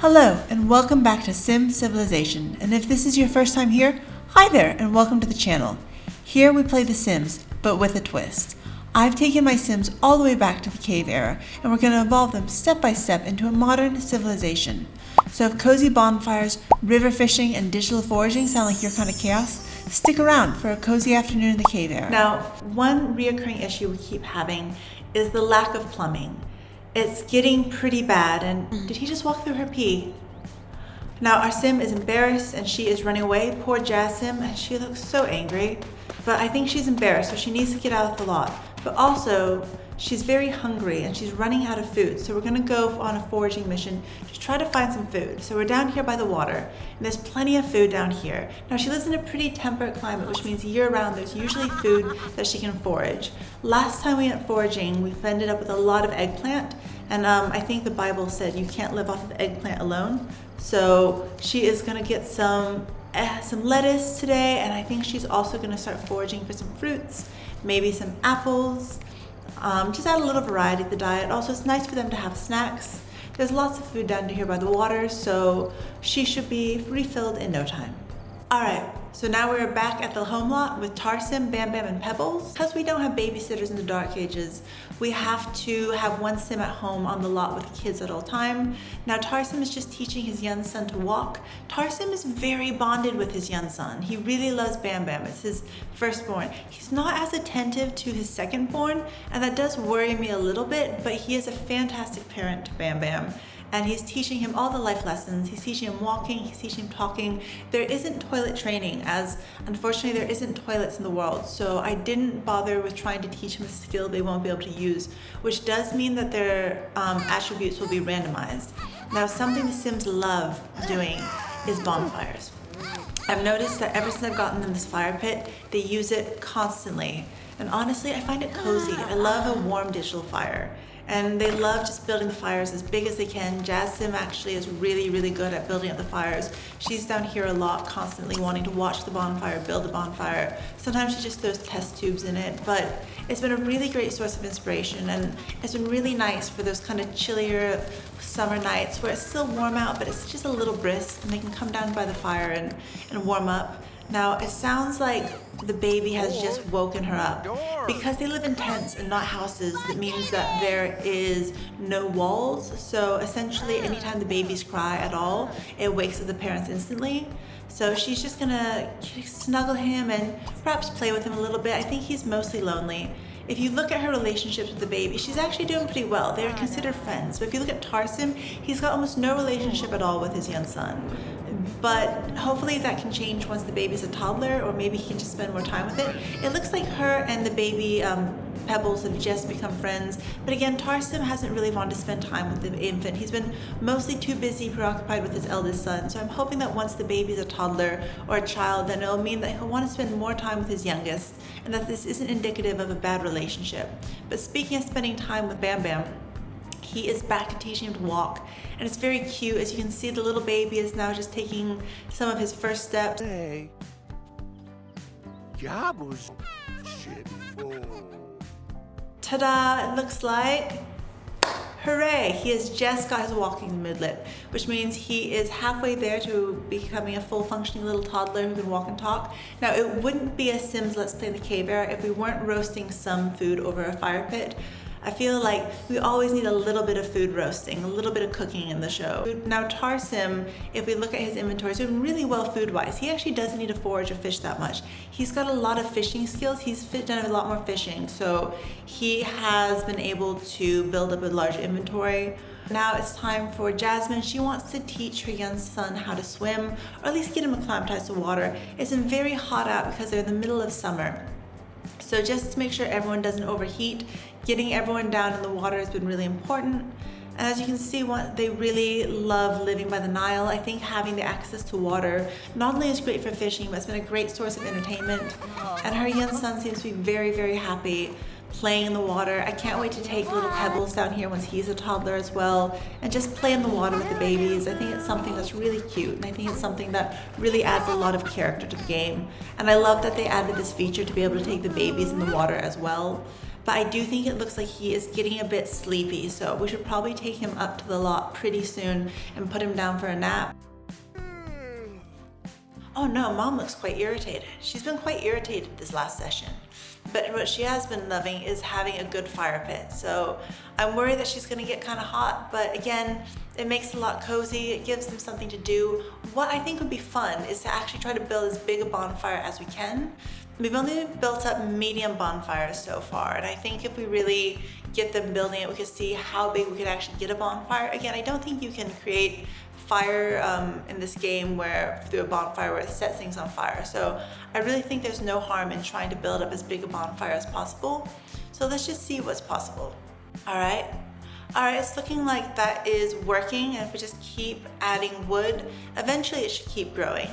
Hello and welcome back to Sim Civilization, and if this is your first time here, hi there and welcome to the channel. Here we play The Sims, but with a twist. I've taken my Sims all the way back to the cave era, and we're going to evolve them step by step into a modern civilization. So if cozy bonfires, river fishing, and digital foraging sound like your kind of chaos, stick around for a cozy afternoon in the cave era. Now, one reoccurring issue we keep having is the lack of plumbing. It's getting pretty bad, and did he just walk through her pee? Now our Sim is embarrassed and she is running away. Poor Jazz Sim, and she looks so angry. But I think she's embarrassed, so she needs to get out of the lot. But also, she's very hungry and she's running out of food. So we're gonna go on a foraging mission to try to find some food. So we're down here by the water, and there's plenty of food down here. Now she lives in a pretty temperate climate, which means year round there's usually food that she can forage. Last time we went foraging, we ended up with a lot of eggplant. And I think the Bible said you can't live off of eggplant alone. So she is gonna get some lettuce today, and I think she's also gonna start foraging for some fruits, maybe some apples. Just add a little variety to the diet. Also, it's nice for them to have snacks. There's lots of food down here by the water, so she should be refilled in no time. All right, so now we're back at the home lot with Tarsim, Bam Bam, and Pebbles. Because we don't have babysitters in the dark ages, we have to have one Sim at home on the lot with the kids at all time. Now Tarsim is just teaching his young son to walk. Tarsim is very bonded with his young son. He really loves Bam Bam. It's his firstborn. He's not as attentive to his secondborn, and that does worry me a little bit, but he is a fantastic parent to Bam Bam. And he's teaching him all the life lessons. He's teaching him walking, he's teaching him talking. There isn't toilet training, as unfortunately there isn't toilets in the world. So I didn't bother with trying to teach him a skill they won't be able to use, which does mean that their attributes will be randomized. Now, something the Sims love doing is bonfires. I've noticed that ever since I've gotten them this fire pit, they use it constantly. And honestly, I find it cozy. I love a warm digital fire. And they love just building the fires as big as they can. Jazz Sim actually is really, really good at building up the fires. She's down here a lot, constantly wanting to watch the bonfire, build the bonfire. Sometimes she just throws test tubes in it, but it's been a really great source of inspiration, and it's been really nice for those kind of chillier summer nights where it's still warm out, but it's just a little brisk, and they can come down by the fire and warm up. Now, it sounds like the baby has just woken her up. Because they live in tents and not houses, that means that there is no walls. So essentially, anytime the babies cry at all, it wakes up the parents instantly. So she's just gonna snuggle him and perhaps play with him a little bit. I think he's mostly lonely. If you look at her relationships with the baby, she's actually doing pretty well. They are considered friends. But if you look at Tarsim, he's got almost no relationship at all with his young son. But hopefully that can change once the baby's a toddler, or maybe he can just spend more time with it. It looks like her and the baby Pebbles have just become friends. But again, Tarsim hasn't really wanted to spend time with the infant. He's been mostly too busy, preoccupied with his eldest son. So I'm hoping that once the baby's a toddler or a child, then it'll mean that he'll want to spend more time with his youngest, and that this isn't indicative of a bad relationship. But speaking of spending time with Bam Bam, he is back to teaching him to walk, and it's very cute. As you can see, the little baby is now just taking some of his first steps. Hey, was shit. Ta-da! It looks like, hooray! He has just got his walking moodlet, which means he is halfway there to becoming a full functioning little toddler who can walk and talk. Now, it wouldn't be a Sims Let's Play in the Cave Era if we weren't roasting some food over a fire pit. I feel like we always need a little bit of food roasting, a little bit of cooking in the show. Now Tarsim, if we look at his inventory, he's doing really well food-wise. He actually doesn't need to forage or fish that much. He's got a lot of fishing skills. He's done a lot more fishing, so he has been able to build up a large inventory. Now it's time for Jasmine. She wants to teach her young son how to swim, or at least get him acclimatized to water. It's been very hot out because they're in the middle of summer. So just to make sure everyone doesn't overheat, getting everyone down in the water has been really important. And as you can see, they really love living by the Nile. I think having the access to water not only is great for fishing, but it's been a great source of entertainment. And her young son seems to be very, very happy playing in the water. I can't wait to take little Pebbles down here once he's a toddler as well, and just play in the water with the babies. I think it's something that's really cute, and I think it's something that really adds a lot of character to the game. And I love that they added this feature to be able to take the babies in the water as well. but I do think it looks like he is getting a bit sleepy, so we should probably take him up to the lot pretty soon and put him down for a nap. Oh no, Mom looks quite irritated. She's been quite irritated this last session. But what she has been loving is having a good fire pit. So I'm worried that she's gonna get kind of hot, but again, it makes it a lot cozy. It gives them something to do. What I think would be fun is to actually try to build as big a bonfire as we can. We've only built up medium bonfires so far, and I think if we really get them building it, we could see how big we could actually get a bonfire. Again, I don't think you can create fire in this game where through a bonfire where it sets things on fire. So I really think there's no harm in trying to build up as big a bonfire as possible. So let's just see what's possible. All right, it's looking like that is working, and if we just keep adding wood, eventually it should keep growing.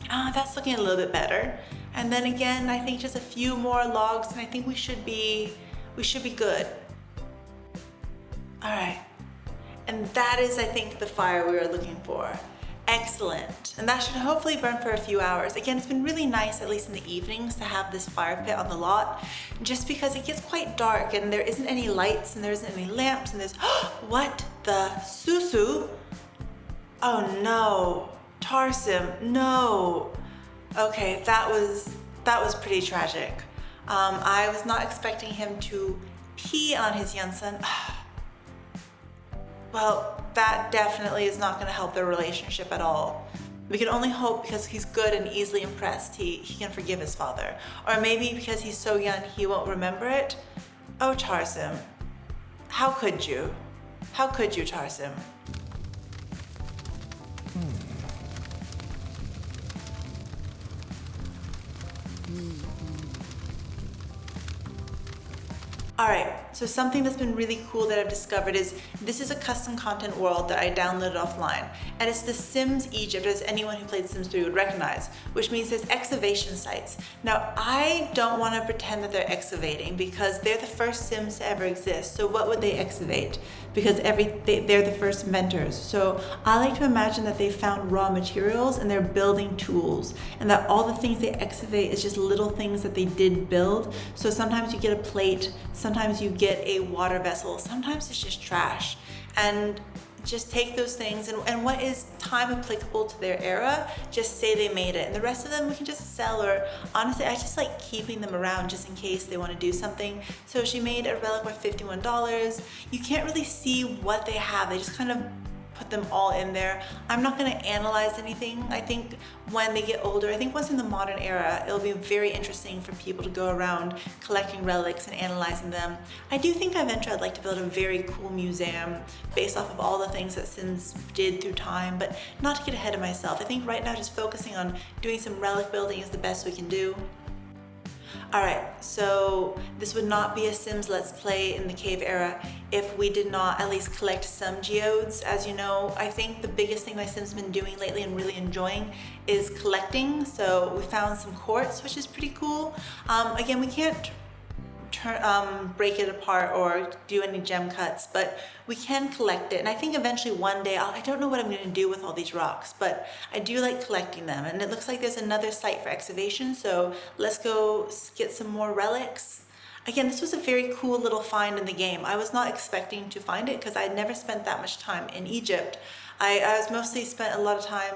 That's looking a little bit better. And then again, I think just a few more logs, and I think we should be good. All right. And that is, I think, the fire we were looking for. Excellent. And that should hopefully burn for a few hours. Again, it's been really nice, at least in the evenings, to have this fire pit on the lot, just because it gets quite dark and there isn't any lights and there isn't any lamps and there's, what the susu? Oh no, Tarsim, no. Okay, that was pretty tragic. I was not expecting him to pee on his Yunsan. Well, that definitely is not going to help their relationship at all. We can only hope because he's good and easily impressed, he can forgive his father. Or maybe because he's so young, he won't remember it. Oh, Tarsim. How could you? How could you, Tarsim? Alright, so something that's been really cool that I've discovered is this is a custom content world that I downloaded offline, and it's the Sims Egypt, as anyone who played Sims 3 would recognize, which means there's excavation sites. Now, I don't want to pretend that they're excavating because they're the first Sims to ever exist, so what would they excavate? Because they're the first inventors. So I like to imagine that they found raw materials and they're building tools, and that all the things they excavate is just little things that they did build. So sometimes you get a plate, sometimes you get a water vessel, sometimes it's just trash. And just take those things and what is time applicable to their era, just say they made it. And the rest of them we can just sell, or honestly, I just like keeping them around just in case they want to do something. So she made a relic worth $51. You can't really see what they have. They just kind of put them all in there. I'm not going to analyze anything. I think when they get older, I think once in the modern era, it'll be very interesting for people to go around collecting relics and analyzing them. I do think eventually I'd like to build a very cool museum based off of all the things that Sims did through time, but not to get ahead of myself. I think right now just focusing on doing some relic building is the best we can do. Alright, so this would not be a Sims Let's Play in the cave era if we did not at least collect some geodes. As you know, I think the biggest thing my Sims have been doing lately and really enjoying is collecting. So we found some quartz, which is pretty cool. Again, we can't break it apart or do any gem cuts, but we can collect it. And I think eventually one day, I don't know what I'm going to do with all these rocks, but I do like collecting them. And it looks like there's another site for excavation, so let's go get some more relics. Again, this was a very cool little find in the game. I was not expecting to find it because I had never spent that much time in Egypt. I was mostly spent a lot of time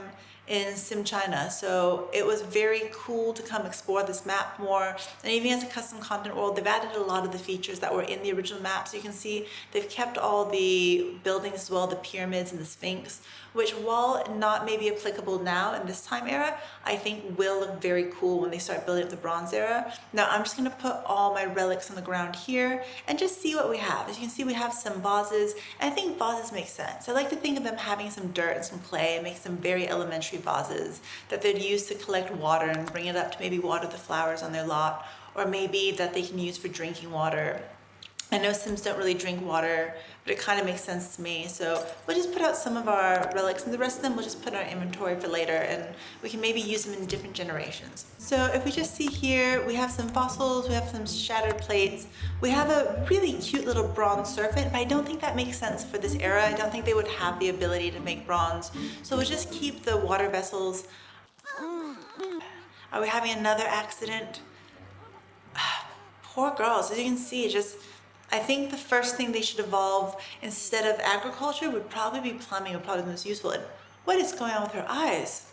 in Sim China, so it was very cool to come explore this map more. And even as a custom content world, they've added a lot of the features that were in the original map. So you can see they've kept all the buildings as well, the pyramids and the Sphinx, which while not maybe applicable now in this time era, I think will look very cool when they start building up the Bronze era. Now I'm just going to put all my relics on the ground here and just see what we have. As you can see, we have some vases, and I think vases make sense. I like to think of them having some dirt and some clay and make some very elementary vases that they'd use to collect water and bring it up to maybe water the flowers on their lot, or maybe that they can use for drinking water. I know Sims don't really drink water, but it kind of makes sense to me. So we'll just put out some of our relics, and the rest of them we'll just put in our inventory for later, and we can maybe use them in different generations. So if we just see here, we have some fossils, we have some shattered plates, we have a really cute little bronze serpent, but I don't think that makes sense for this era. I don't think they would have the ability to make bronze. So we'll just keep the water vessels. Are we having another accident? Poor girls, as you can see, I think the first thing they should evolve instead of agriculture would probably be plumbing, would probably be the most useful. And what is going on with her eyes?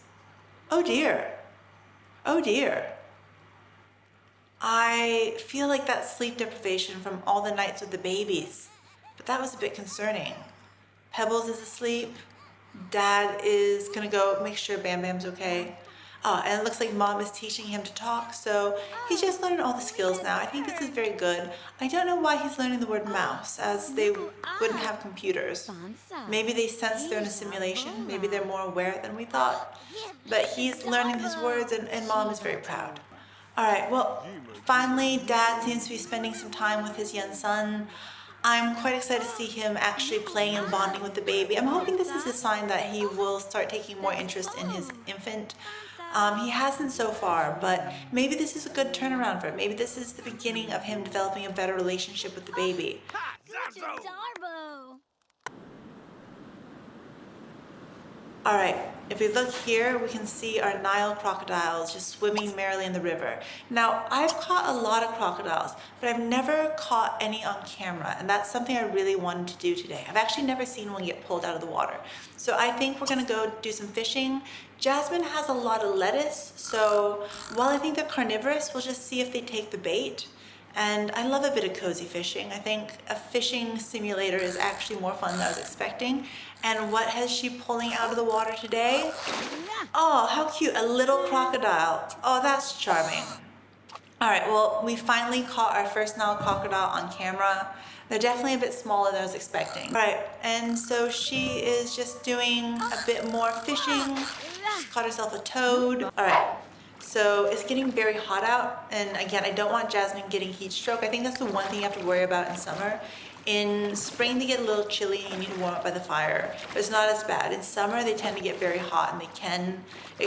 Oh dear. Oh dear. I feel like that's sleep deprivation from all the nights with the babies, but that was a bit concerning. Pebbles is asleep. Dad is gonna go make sure Bam Bam's okay. And it looks like Mom is teaching him to talk, so he's just learning all the skills now. I think this is very good. I don't know why he's learning the word mouse, as they wouldn't have computers. Maybe they sense they're in a simulation. Maybe they're more aware than we thought. But he's learning his words, and Mom is very proud. All right, well, finally, Dad seems to be spending some time with his young son. I'm quite excited to see him actually playing and bonding with the baby. I'm hoping this is a sign that he will start taking more interest in his infant. He hasn't so far, but maybe this is a good turnaround for him. Maybe this is the beginning of him developing a better relationship with the baby. All right, if we look here, we can see our Nile crocodiles just swimming merrily in the river. Now, I've caught a lot of crocodiles, but I've never caught any on camera, and that's something I really wanted to do today. I've actually never seen one get pulled out of the water. So I think we're gonna go do some fishing. Jasmine has a lot of lettuce, so while I think they're carnivorous, we'll just see if they take the bait. And I love a bit of cozy fishing. I think a fishing simulator is actually more fun than I was expecting. And what has she pulling out of the water today? Oh, how cute, a little crocodile. Oh, that's charming. All right, well, we finally caught our first Nile crocodile on camera. They're definitely a bit smaller than I was expecting. All right, and so she is just doing a bit more fishing. She's caught herself a toad. All right. So it's getting very hot out, and again, I don't want Jasmine getting heat stroke. I think that's the one thing you have to worry about in summer. In spring, they get a little chilly and you need to warm up by the fire, but it's not as bad. In summer, they tend to get very hot, and it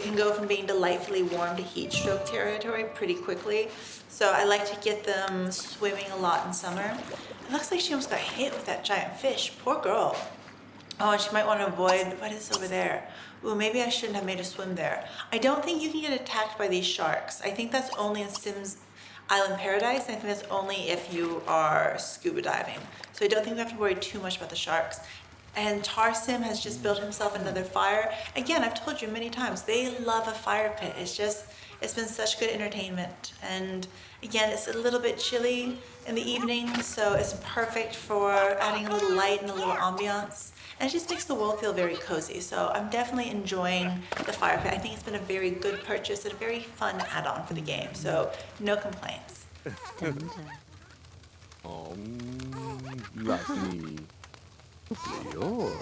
can go from being delightfully warm to heat stroke territory pretty quickly. So I like to get them swimming a lot in summer. It looks like she almost got hit with that giant fish. Poor girl. Oh, and she might want to avoid, what is over there? Ooh, maybe I shouldn't have made her swim there. I don't think you can get attacked by these sharks. I think that's only in Sims Island Paradise. I think that's only if you are scuba diving. So I don't think we have to worry too much about the sharks. And Tarsim has just built himself another fire. Again, I've told you many times, they love a fire pit. It's been such good entertainment. And again, it's a little bit chilly in the evening, so it's perfect for adding a little light and a little ambiance. And it just makes the world feel very cozy. So I'm definitely enjoying the fire pit. I think it's been a very good purchase and a very fun add-on for the game. So no complaints. Lucky. Sure.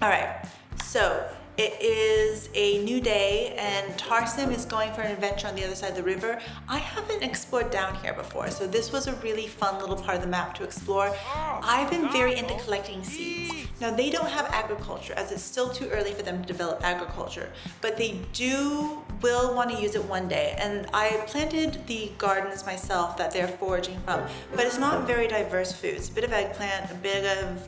All right, so it is a new day and Tarsim is going for an adventure on the other side of the river. I haven't explored down here before, so this was a really fun little part of the map to explore. I've been very into collecting seeds. Now they don't have agriculture as it's still too early for them to develop agriculture, but they will want to use it one day. And I planted the gardens myself that they're foraging from, but it's not very diverse food. It's a bit of eggplant, a bit of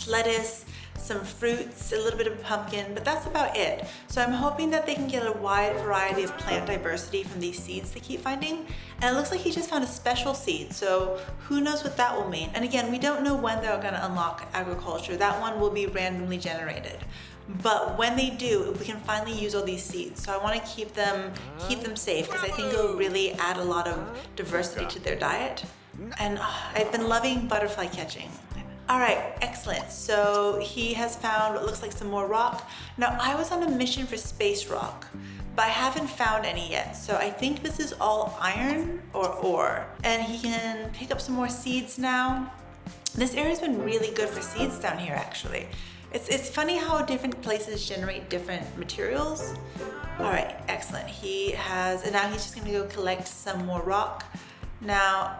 lettuce, some fruits, a little bit of pumpkin, but that's about it. So I'm hoping that they can get a wide variety of plant diversity from these seeds they keep finding. And it looks like he just found a special seed, so who knows what that will mean. And again, we don't know when they're gonna unlock agriculture. That one will be randomly generated. But when they do, we can finally use all these seeds. So I wanna keep them safe, because I think it'll really add a lot of diversity to their diet. And I've been loving butterfly catching. All right, excellent. So he has found what looks like some more rock. Now I was on a mission for space rock, but I haven't found any yet. So I think this is all iron or ore. And he can pick up some more seeds now. This area's been really good for seeds down here, actually. It's funny how different places generate different materials. All right, excellent. And now he's just gonna go collect some more rock. Now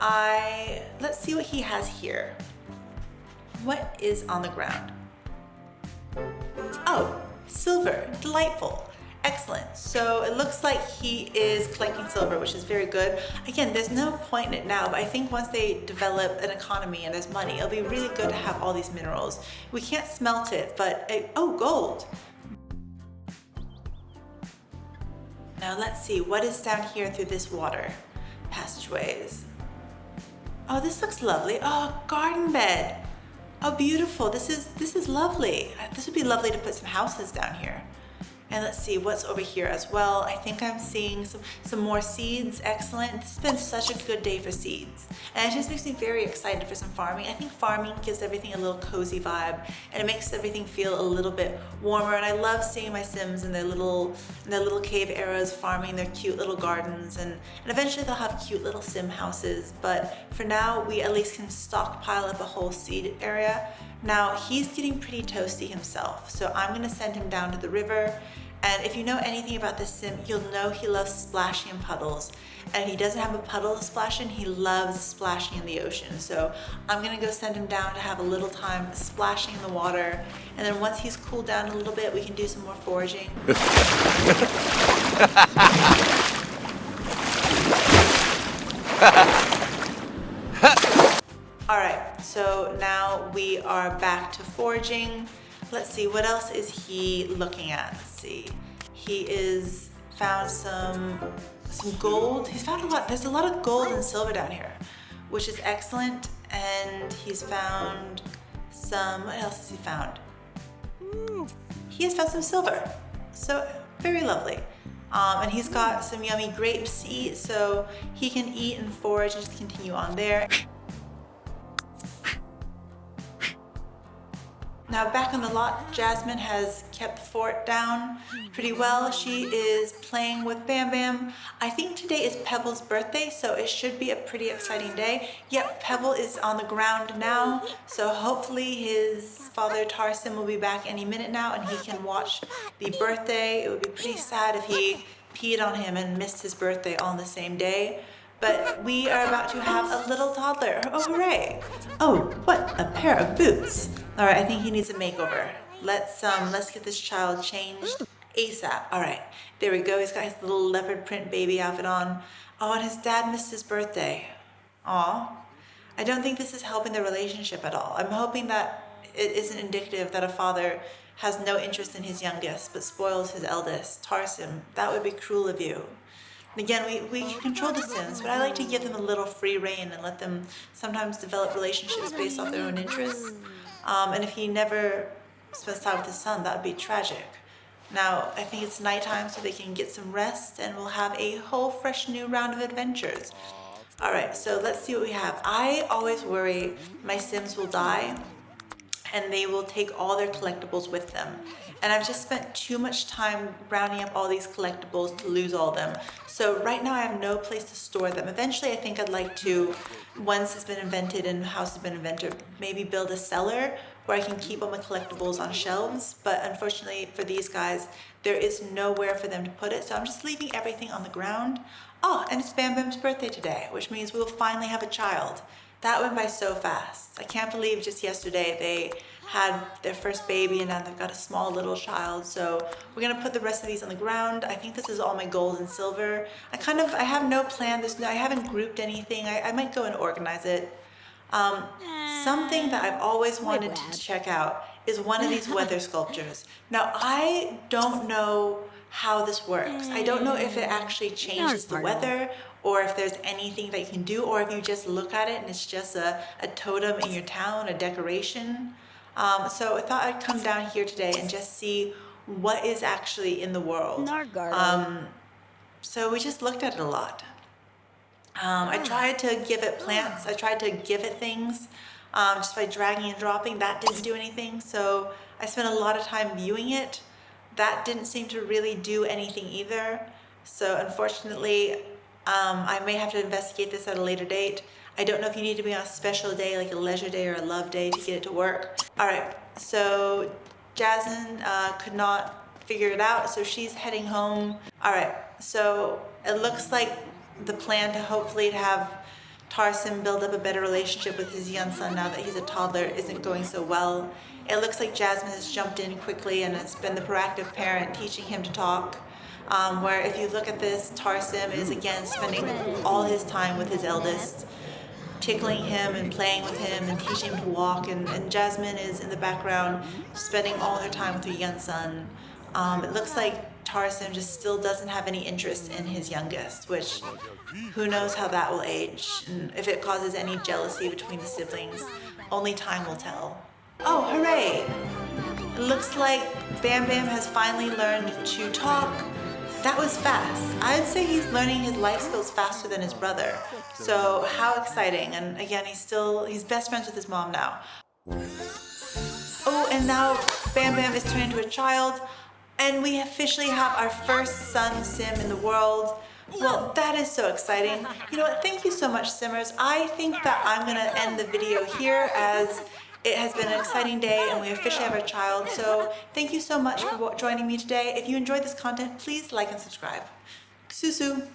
let's see what he has here. What is on the ground? Oh, silver, delightful. Excellent. So it looks like he is collecting silver, which is very good. Again, there's no point in it now, but I think once they develop an economy and there's money, it'll be really good to have all these minerals. We can't smelt it, but oh, gold. Now let's see, what is down here through this water? Passageways. Oh, this looks lovely. Oh, garden bed. Oh, beautiful. This is lovely. This would be lovely to put some houses down here. And let's see what's over here as well. I think I'm seeing some more seeds. Excellent. This has been such a good day for seeds. And it just makes me very excited for some farming. I think farming gives everything a little cozy vibe and it makes everything feel a little bit warmer. And I love seeing my Sims in their little cave areas farming their cute little gardens, and eventually they'll have cute little Sim houses. But for now, we at least can stockpile up a whole seed area. Now he's getting pretty toasty himself, so I'm gonna send him down to the river. And if you know anything about this Sim, you'll know he loves splashing in puddles. And if he doesn't have a puddle to splash in, he loves splashing in the ocean. So I'm gonna go send him down to have a little time splashing in the water. And then once he's cooled down a little bit, we can do some more foraging. All right, so now we are back to foraging. Let's see, what else is he looking at? Let's see. He is found some gold. He's found a lot. There's a lot of gold and silver down here, which is excellent. And he's found some, what else has he found? He has found some silver. So very lovely. And he's got some yummy grapes to eat, so he can eat and forage and just continue on there. Now back on the lot, Jasmine has kept the fort down pretty well. She is playing with Bam Bam. I think today is Pebble's birthday, so it should be a pretty exciting day. Yep, Pebble is on the ground now, so hopefully his father Tarsim will be back any minute now and he can watch the birthday. It would be pretty sad if he peed on him and missed his birthday all on the same day. But we are about to have a little toddler. Oh, hooray. Oh, what a pair of boots. All right, I think he needs a makeover. Let's get this child changed ASAP. All right, there we go. He's got his little leopard print baby outfit on. Oh, and his dad missed his birthday. Aw. I don't think this is helping the relationship at all. I'm hoping that it isn't indicative that a father has no interest in his youngest, but spoils his eldest, Tarsim. That would be cruel of you. Again, we can control the Sims, but I like to give them a little free rein and let them sometimes develop relationships based off their own interests. And if he never spends time with his son, that would be tragic. Now, I think it's nighttime so they can get some rest and we'll have a whole fresh new round of adventures. All right, so let's see what we have. I always worry my Sims will die and they will take all their collectibles with them. And I've just spent too much time rounding up all these collectibles to lose all of them. So right now I have no place to store them. Eventually I think I'd like to, once it's been invented and the house has been invented, maybe build a cellar where I can keep all my collectibles on shelves. But unfortunately for these guys, there is nowhere for them to put it. So I'm just leaving everything on the ground. Oh, and it's Bam Bam's birthday today, which means we'll finally have a child. That went by so fast. I can't believe just yesterday they had their first baby and now they've got a small little child. So we're gonna put the rest of these on the ground. I think this is all my gold and silver. I have no plan. I haven't grouped anything. I might go and organize it. Something that I've always wanted to check out is one of these weather sculptures. Now I don't know how this works. I don't know if it actually changes the weather or if there's anything that you can do, or if you just look at it and it's just a totem in your town, a decoration. So I thought I'd come down here today and just see what is actually in the world. So we just looked at it a lot. I tried to give it plants. I tried to give it things just by dragging and dropping. That didn't do anything. So I spent a lot of time viewing it. That didn't seem to really do anything either. So unfortunately, I may have to investigate this at a later date. I don't know if you need to be on a special day, like a leisure day or a love day, to get it to work. All right, so Jasmine could not figure it out, so she's heading home. All right, so it looks like the plan to hopefully have Tarsim build up a better relationship with his young son now that he's a toddler isn't going so well. It looks like Jasmine has jumped in quickly and has been the proactive parent teaching him to talk. where if you look at this, Sim is again spending all his time with his eldest, tickling him and playing with him and teaching him to walk, and Jasmine is in the background spending all her time with her young son. It looks like Sim just still doesn't have any interest in his youngest, which who knows how that will age, and if it causes any jealousy between the siblings, only time will tell. Oh, hooray! It looks like Bam Bam has finally learned to talk. That was fast. I'd say he's learning his life skills faster than his brother. So how exciting. And again, he's best friends with his mom now. Oh, and now Bam Bam is turning into a child, and we officially have our first son sim in the world. Well, that is so exciting. You know what, thank you so much, Simmers. I think that I'm gonna end the video here, as it has been an exciting day and we officially have our child. So thank you so much for joining me today. If you enjoyed this content, please like and subscribe. Susu.